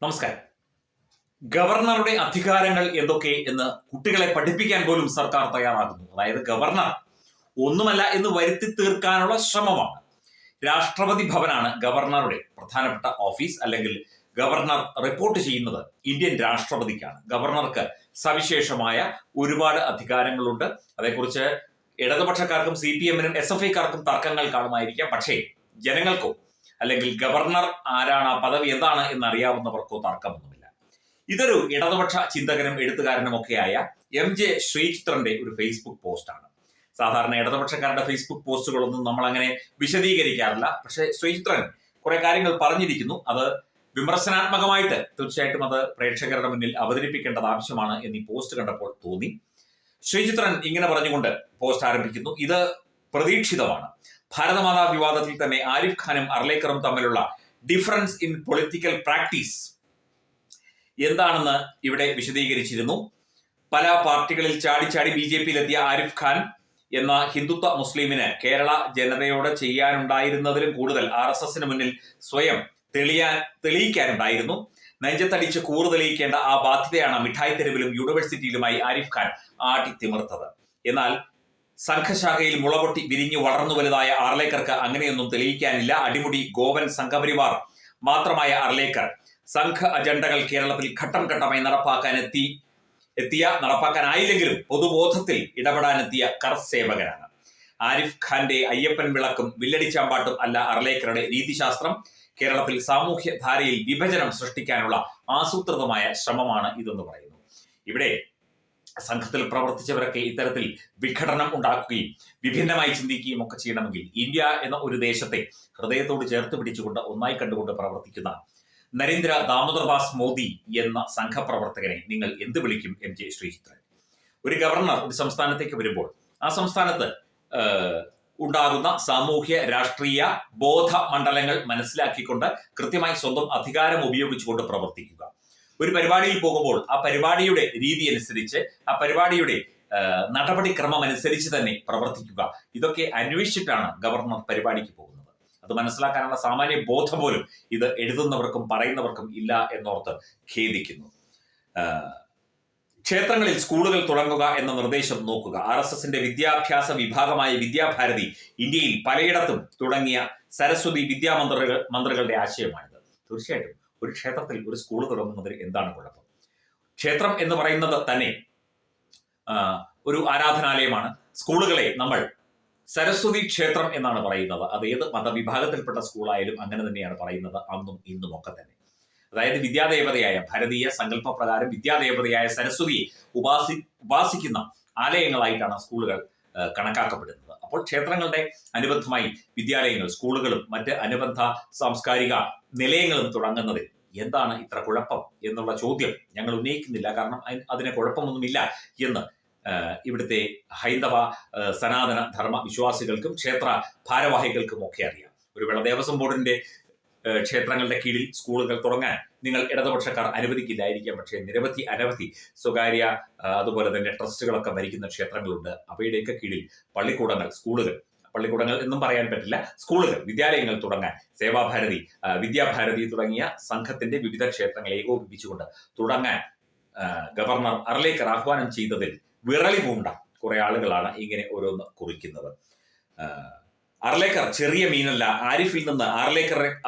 നമസ്കാരം. ഗവർണറുടെ അധികാരങ്ങൾ എന്തൊക്കെ എന്ന് കുട്ടികളെ പഠിപ്പിക്കാൻ പോലും സർക്കാർ തയ്യാറാകുന്നു. അതായത് ഗവർണർ ഒന്നുമല്ല എന്ന് വരുത്തി തീർക്കാനുള്ള ശ്രമമാണ്. രാഷ്ട്രപതി ഭവനാണ് ഗവർണറുടെ പ്രധാനപ്പെട്ട ഓഫീസ്. അല്ലെങ്കിൽ ഗവർണർ റിപ്പോർട്ട് ചെയ്യുന്നത് ഇന്ത്യൻ രാഷ്ട്രപതിക്കാണ്. ഗവർണർക്ക് സവിശേഷമായ ഒരുപാട് അധികാരങ്ങളുണ്ട്. അതേക്കുറിച്ച് ഇടതുപക്ഷക്കാർക്കും CPM-നും SFIക്കാർക്കും തർക്കങ്ങൾ കാണുമായിരിക്കാം. പക്ഷേ ജനങ്ങൾക്കോ അല്ലെങ്കിൽ ഗവർണർ ആരാണ്, ആ പദവി എന്താണ് എന്നറിയാവുന്നവർക്കോ തർക്കമൊന്നുമില്ല. ഇതൊരു ഇടതുപക്ഷ ചിന്തകനും എഴുത്തുകാരനും ഒക്കെയായ MJ ശ്രീചിത്രന്റെ ഒരു ഫേസ്ബുക്ക് പോസ്റ്റാണ്. സാധാരണ ഇടതുപക്ഷക്കാരുടെ ഫേസ്ബുക്ക് പോസ്റ്റുകളൊന്നും നമ്മൾ അങ്ങനെ വിശദീകരിക്കാറില്ല. പക്ഷേ ശ്രീചിത്രൻ കുറെ കാര്യങ്ങൾ പറഞ്ഞിരിക്കുന്നു. അത് വിമർശനാത്മകമായിട്ട് തീർച്ചയായിട്ടും അത് പ്രേക്ഷകരുടെ മുന്നിൽ അവതരിപ്പിക്കേണ്ടത് ആവശ്യമാണ് എന്ന് ഈ പോസ്റ്റ് കണ്ടപ്പോൾ തോന്നി. ശ്രീചിത്രൻ ഇങ്ങനെ പറഞ്ഞുകൊണ്ട് പോസ്റ്റ് ആരംഭിക്കുന്നു. ഇത് പ്രതീക്ഷിതമാണ്. ഭാരതമാതാ വിവാദത്തിൽ തന്നെ ആരിഫ് ഖാനും അർലേക്കറും തമ്മിലുള്ള ഡിഫറൻസ് ഇൻ പൊളിറ്റിക്കൽ പ്രാക്ടീസ് എന്താണെന്ന് ഇവിടെ വിശദീകരിച്ചിരുന്നു. പല പാർട്ടികളിൽ ചാടി BJP-യിലെത്തിയ ആരിഫ് ഖാൻ എന്ന ഹിന്ദുത്വ മുസ്ലിമിന് കേരള ജനതയോട് ചെയ്യാനുണ്ടായിരുന്നതിലും കൂടുതൽ RSSന് മുന്നിൽ സ്വയം തെളിയിക്കാനുണ്ടായിരുന്നു. നെഞ്ചത്തടിച്ച് കൂറ് തെളിയിക്കേണ്ട ആ ബാധ്യതയാണ് മിഠായി തെരുവിലും യൂണിവേഴ്സിറ്റിയിലുമായി ആരിഫ് ഖാൻ ആട്ടിത്തിമിർത്തത്. എന്നാൽ സംഘശാഖയിൽ മുളപൊട്ടി വിരിഞ്ഞു വളർന്നു വലുതായ ആർലേക്കർക്ക് അങ്ങനെയൊന്നും തെളിയിക്കാനില്ല. അടിമുടി ഗോവൻ സംഘപരിവാർ മാത്രമായ ആർലേക്കർ സംഘ അജണ്ടകൾ കേരളത്തിൽ ഘട്ടം ഘട്ടമായി നടപ്പാക്കാനായില്ലെങ്കിലും പൊതുബോധത്തിൽ ഇടപെടാനെത്തിയ കർസേവകനാണ്. ആരിഫ് ഖാന്റെ അയ്യപ്പൻ വിളക്കും വില്ലടിച്ചാമ്പാട്ടും അല്ല അർലേക്കറുടെ രീതിശാസ്ത്രം. കേരളത്തിൽ സാമൂഹ്യ ധാരയിൽ വിഭജനം സൃഷ്ടിക്കാനുള്ള ആസൂത്രിതമായ ശ്രമമാണ് ഇതെന്ന് പറയുന്നു. ഇവിടെ സംഘത്തിൽ പ്രവർത്തിച്ചവരൊക്കെ ഇത്തരത്തിൽ വിഘടനം ഉണ്ടാക്കുകയും വിഭിന്നമായി ചിന്തിക്കുകയും ഒക്കെ ചെയ്യണമെങ്കിൽ ഇന്ത്യ എന്ന ഒരു ദേശത്തെ ഹൃദയത്തോട് ചേർത്ത് പിടിച്ചുകൊണ്ട് ഒന്നായി കണ്ടുകൊണ്ട് പ്രവർത്തിക്കുന്ന നരേന്ദ്ര ദാമോദർദാസ് മോദി എന്ന സംഘപ്രവർത്തകനെ നിങ്ങൾ എന്ത് വിളിക്കും? MJ ശ്രീചിത്രൻ. ഒരു ഗവർണർ ഒരു സംസ്ഥാനത്തേക്ക് വരുമ്പോൾ ആ സംസ്ഥാനത്ത് ഉണ്ടാകുന്ന സാമൂഹ്യ രാഷ്ട്രീയ ബോധ മണ്ഡലങ്ങൾ മനസ്സിലാക്കിക്കൊണ്ട് കൃത്യമായി സ്വന്തം അധികാരം ഉപയോഗിച്ചുകൊണ്ട് പ്രവർത്തിക്കുക. ഒരു പരിപാടിയിൽ പോകുമ്പോൾ ആ പരിപാടിയുടെ രീതി അനുസരിച്ച്, ആ പരിപാടിയുടെ നടപടിക്രമം അനുസരിച്ച് തന്നെ പ്രവർത്തിക്കുക. ഇതൊക്കെ അന്വേഷിച്ചിട്ടാണ് ഗവർണർ പരിപാടിക്ക് പോകുന്നത്. അത് മനസ്സിലാക്കാനുള്ള സാമാന്യ ബോധം പോലും ഇത് എഴുതുന്നവർക്കും പറയുന്നവർക്കും ഇല്ല എന്നോർത്ത് ഖേദിക്കുന്നു. ക്ഷേത്രങ്ങളിൽ സ്കൂളുകൾ തുടങ്ങുക എന്ന നിർദ്ദേശം നോക്കുക. RSSന്റെ വിദ്യാഭ്യാസ വിഭാഗമായ വിദ്യാഭാരതി ഇന്ത്യയിൽ പലയിടത്തും തുടങ്ങിയ സരസ്വതി വിദ്യാമന്ത്രികളുടെ ആശയമാണിത്. തീർച്ചയായിട്ടും ഒരു ക്ഷേത്രത്തിൽ ഒരു സ്കൂൾ തുടങ്ങുന്നതിൽ എന്താണ് കുഴപ്പം? ക്ഷേത്രം എന്ന് പറയുന്നത് തന്നെ ഒരു ആരാധനാലയമാണ്. സ്കൂളുകളെ നമ്മൾ സരസ്വതി ക്ഷേത്രം എന്നാണ് പറയുന്നത്. അത് ഏത് മതവിഭാഗത്തിൽപ്പെട്ട സ്കൂളായാലും അങ്ങനെ തന്നെയാണ് പറയുന്നത്, അന്നും ഇന്നും ഒക്കെ തന്നെ. അതായത് വിദ്യാദേവതയായ, ഭാരതീയ സങ്കല്പ പ്രകാരം വിദ്യാദേവതയായ സരസ്വതിയെ ഉപാസിക്കുന്ന ആലയങ്ങളായിട്ടാണ് സ്കൂളുകൾ കണക്കാക്കപ്പെടുന്നത്. അപ്പോൾ ക്ഷേത്രങ്ങളുടെ അനുബന്ധമായി വിദ്യാലയങ്ങൾ, സ്കൂളുകളും മറ്റ് അനുബന്ധ സാംസ്കാരിക നിലയങ്ങളും തുടങ്ങുന്നതിൽ എന്താണ് ഇത്ര കുഴപ്പം എന്നുള്ള ചോദ്യം ഞങ്ങൾ ഉന്നയിക്കുന്നില്ല. കാരണം അതിന് കുഴപ്പമൊന്നുമില്ല എന്ന് ഇവിടുത്തെ ഹൈന്ദവ സനാതന ധർമ്മ വിശ്വാസികൾക്കും ക്ഷേത്ര ഭാരവാഹികൾക്കും ഒക്കെ അറിയാം. ഒരു വേള ദേവസ്വം ബോർഡിന്റെ ക്ഷേത്രങ്ങളുടെ കീഴിൽ സ്കൂളുകൾ തുടങ്ങാൻ നിങ്ങൾ ഇടതുപക്ഷക്കാർ അനുവദിക്കില്ലായിരിക്കാം. പക്ഷേ അനവധി സ്വകാര്യ അതുപോലെ തന്നെ ട്രസ്റ്റുകളൊക്കെ ഭരിക്കുന്ന ക്ഷേത്രങ്ങളുണ്ട്. അവയുടെയൊക്കെ കീഴിൽ പള്ളിക്കൂടങ്ങൾ എന്നും പറയാൻ പറ്റില്ല, സ്കൂളുകൾ, വിദ്യാലയങ്ങൾ തുടങ്ങാൻ സേവാഭാരതി, വിദ്യാഭാരതി തുടങ്ങിയ സംഘത്തിന്റെ വിവിധ ക്ഷേത്രങ്ങൾ ഏകോപിപ്പിച്ചുകൊണ്ട് തുടങ്ങാൻ ഗവർണർ അർലേക്കർ ആഹ്വാനം ചെയ്തതിൽ വിറളി പൂണ്ട കുറെ ആളുകളാണ് ഇങ്ങനെ ഓരോന്ന് കുറിക്കുന്നത്. അർലേക്കർ ചെറിയ മീനല്ല. ആരിഫിൽ നിന്ന്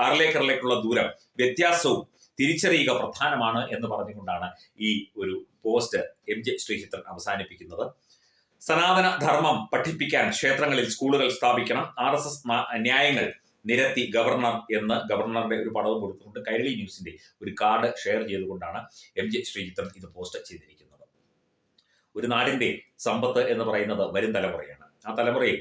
ആർലേക്കറിലേക്കുള്ള ദൂരം, വ്യത്യാസവും തിരിച്ചറിയുക പ്രധാനമാണ് എന്ന് പറഞ്ഞുകൊണ്ടാണ് ഈ ഒരു പോസ്റ്റ് MJ ശ്രീചിത്രൻ അവസാനിപ്പിക്കുന്നത്. സനാതന ധർമ്മം പഠിപ്പിക്കാൻ ക്ഷേത്രങ്ങളിൽ സ്കൂളുകൾ സ്ഥാപിക്കണം. RSS ന്യായങ്ങൾ നിരത്തി ഗവർണർ എന്ന് ഗവർണറുടെ ഒരു പടവും കൊടുത്തുകൊണ്ട് കൈരളി ന്യൂസിന്റെ ഒരു കാർഡ് ഷെയർ ചെയ്തുകൊണ്ടാണ് MJ ശ്രീചിത്രൻ ഇത് പോസ്റ്റ് ചെയ്തിരിക്കുന്നത്. ഒരു നാടിന്റെ സമ്പത്ത് എന്ന് പറയുന്നത് വരും തലമുറയാണ്. ആ തലമുറയെ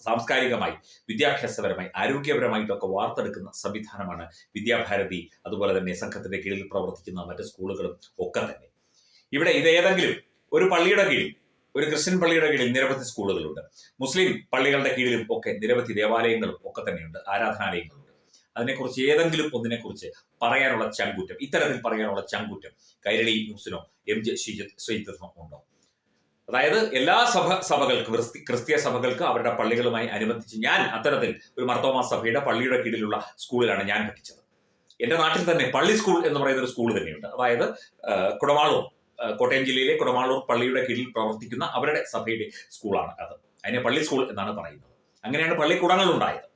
സാംസ്കാരികമായി, വിദ്യാഭ്യാസപരമായി, ആരോഗ്യപരമായിട്ടൊക്കെ വാർത്തെടുക്കുന്ന സംവിധാനമാണ് വിദ്യാഭാരതി, അതുപോലെ തന്നെ സംഘത്തിന്റെ കീഴിൽ പ്രവർത്തിക്കുന്ന മറ്റ് സ്കൂളുകളും ഒക്കെ തന്നെ. ഇവിടെ ഇതേതെങ്കിലും ഒരു പള്ളിയുടെ കീഴിൽ, ഒരു ക്രിസ്ത്യൻ പള്ളിയുടെ കീഴിൽ നിരവധി സ്കൂളുകളുണ്ട്. മുസ്ലിം പള്ളികളുടെ കീഴിലും ഒക്കെ നിരവധി ദേവാലയങ്ങളും ഒക്കെ തന്നെയുണ്ട്, ആരാധനാലയങ്ങളുണ്ട്. അതിനെക്കുറിച്ച് ഏതെങ്കിലും ഒന്നിനെക്കുറിച്ച് പറയാനുള്ള ചങ്കൂറ്റം, ഇത്തരത്തിൽ പറയാനുള്ള ചങ്കൂറ്റം കൈരളി ന്യൂസിനോ MJ ശ്രീചിത്രനോ ഉണ്ടോ? അതായത് എല്ലാ സഭകൾക്ക്, ക്രിസ്തീയ സഭകൾക്ക് അവരുടെ പള്ളികളുമായി അനുബന്ധിച്ച്, ഞാൻ അത്തരത്തിൽ ഒരു മർത്തോമാ സഭയുടെ പള്ളിയുടെ കീഴിലുള്ള സ്കൂളിലാണ് ഞാൻ പഠിച്ചത്. എൻ്റെ നാട്ടിൽ തന്നെ പള്ളി സ്കൂൾ എന്ന് പറയുന്ന ഒരു സ്കൂൾ തന്നെയുണ്ട്. അതായത് കുടമാളൂർ, കോട്ടയം ജില്ലയിലെ കുടമാളൂർ പള്ളിയുടെ കീഴിൽ പ്രവർത്തിക്കുന്ന അവരുടെ സഭയുടെ സ്കൂളാണ് അത്. അതിനെ പള്ളി സ്കൂൾ എന്നാണ് പറയുന്നത്. അങ്ങനെയാണ് പള്ളിക്കൂടങ്ങൾ ഉണ്ടായത്.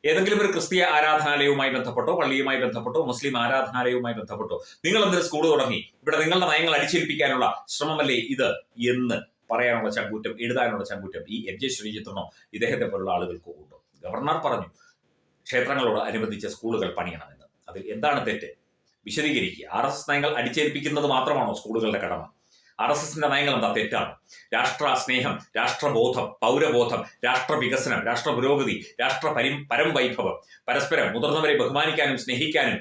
ഏതെങ്കിലും ഒരു ക്രിസ്തീയ ആരാധനാലയവുമായി ബന്ധപ്പെട്ടോ പള്ളിയുമായി ബന്ധപ്പെട്ടോ മുസ്ലിം ആരാധനാലയവുമായി ബന്ധപ്പെട്ടോ നിങ്ങൾ എന്തൊരു സ്കൂൾ തുടങ്ങി, ഇവിടെ നിങ്ങളുടെ നയങ്ങൾ അടിച്ചേൽപ്പിക്കാനുള്ള ശ്രമമല്ലേ ഇത് എന്ന് പറയാനുള്ള ചങ്കൂറ്റം, എഴുതാനുള്ള ചങ്കൂറ്റം ഈ എം ജെ ശ്രീജിത്തിനോ ഇദ്ദേഹത്തെ പോലുള്ള ആളുകൾക്കോ ഉണ്ടോ? ഗവർണർ പറഞ്ഞു ക്ഷേത്രങ്ങളോട് അനുബന്ധിച്ച സ്കൂളുകൾ പണിയണമെന്ന്. അതിൽ എന്താണ് തെറ്റ്? വിശദീകരിക്കുക. RSS നയങ്ങൾ അടിച്ചേൽപ്പിക്കുന്നത് മാത്രമാണോ സ്കൂളുകളുടെ കടമ? RSSന്റെ നയങ്ങൾ എന്താ? തെറ്റാണ്. രാഷ്ട്ര സ്നേഹം, രാഷ്ട്രബോധം, പൗരബോധം, രാഷ്ട്ര വികസനം, രാഷ്ട്ര പുരോഗതി, പരം വൈഭവം, പരസ്പരം മുതിർന്നവരെ ബഹുമാനിക്കാനും സ്നേഹിക്കാനും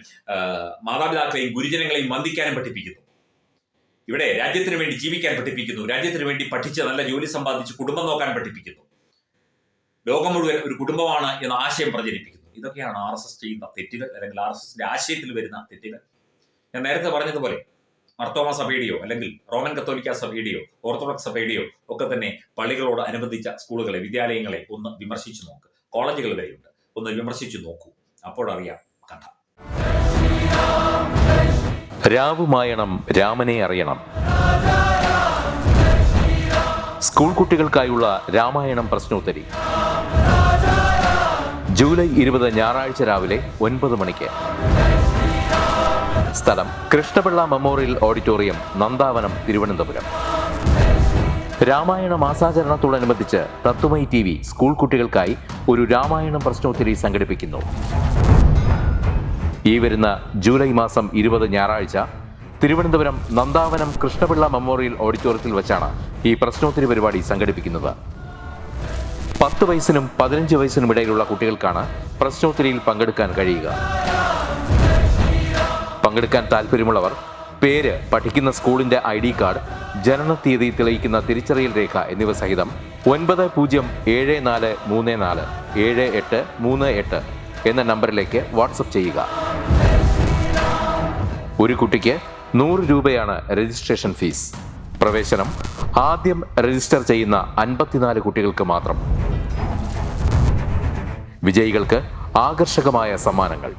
മാതാപിതാക്കളെയും ഗുരുജനങ്ങളെയും വന്ദിക്കാനും പഠിപ്പിക്കുന്നു. ഇവിടെ രാജ്യത്തിന് വേണ്ടി ജീവിക്കാൻ പഠിപ്പിക്കുന്നു. രാജ്യത്തിന് വേണ്ടി പഠിച്ച് നല്ല ജോലി സമ്പാദിച്ച് കുടുംബം നോക്കാൻ പഠിപ്പിക്കുന്നു. ലോകം മുഴുവൻ ഒരു കുടുംബമാണ് എന്ന ആശയം പ്രചരിപ്പിക്കുന്നു. ഇതൊക്കെയാണ് RSS ചെയ്യുന്ന തെറ്റുകൾ, അല്ലെങ്കിൽ RSSന്റെ ആശയത്തിൽ വരുന്ന തെറ്റുകൾ. ഞാൻ നേരത്തെ പറഞ്ഞതുപോലെ മർത്തോമ സഭയുടെയോ അല്ലെങ്കിൽ റോമൻ കത്തോലിക്ക സഭയുടെയോ ഓർത്തഡോക്സ് സഭയുടെയോ ഒക്കെ തന്നെ പള്ളികളോട് അനുബന്ധിച്ച സ്കൂളുകളെ, വിദ്യാലയങ്ങളെ ഒന്ന് വിമർശിച്ചു നോക്ക്. കോളേജുകൾ വരെയുണ്ട്, ഒന്ന് വിമർശിച്ചു നോക്കൂ. അപ്പോഴറിയാം കഥ. രാവുമായണം രാമനെ അറിയണം. സ്കൂൾ കുട്ടികൾക്കായുള്ള രാമായണം പ്രശ്നോത്തരി ജൂലൈ 20 ഞായറാഴ്ച രാവിലെ 9 മണിക്ക്. സ്ഥലം കൃഷ്ണപിള്ള മെമ്മോറിയൽ ഓഡിറ്റോറിയം, നന്ദാവനം, തിരുവനന്തപുരം. രാമായണ മാസാചരണത്തോടനുബന്ധിച്ച് തത്വമയി TV സ്കൂൾ കുട്ടികൾക്കായി ഒരു രാമായണം പ്രശ്നോത്തരി സംഘടിപ്പിക്കുന്നു. ഈ വരുന്ന ജൂലൈ മാസം 20 ഞായറാഴ്ച തിരുവനന്തപുരം നന്ദാവനം കൃഷ്ണപിള്ള മെമ്മോറിയൽ ഓഡിറ്റോറിയത്തിൽ വെച്ചാണ് ഈ പ്രശ്നോത്തരി പരിപാടി സംഘടിപ്പിക്കുന്നത്. 10 വയസ്സിനും 15 വയസ്സിനും ഇടയിലുള്ള കുട്ടികൾക്കാണ് പ്രശ്നോത്തരിയിൽ പങ്കെടുക്കാൻ കഴിയുക. പങ്കെടുക്കാൻ താല്പര്യമുള്ളവർ പേര്, പഠിക്കുന്ന സ്കൂളിന്റെ ID കാർഡ്, ജനനത്തീയതി തെളിയിക്കുന്ന തിരിച്ചറിയൽ രേഖ എന്നിവ സഹിതം 9074347838 എന്ന നമ്പറിലേക്ക് വാട്സപ്പ് ചെയ്യുക. ഒരു കുട്ടിക്ക് 100 രൂപയാണ് രജിസ്ട്രേഷൻ ഫീസ്. പ്രവേശനം ആദ്യം രജിസ്റ്റർ ചെയ്യുന്ന 54 കുട്ടികൾക്ക് മാത്രം. വിജയികൾക്ക് ആകർഷകമായ സമ്മാനങ്ങൾ.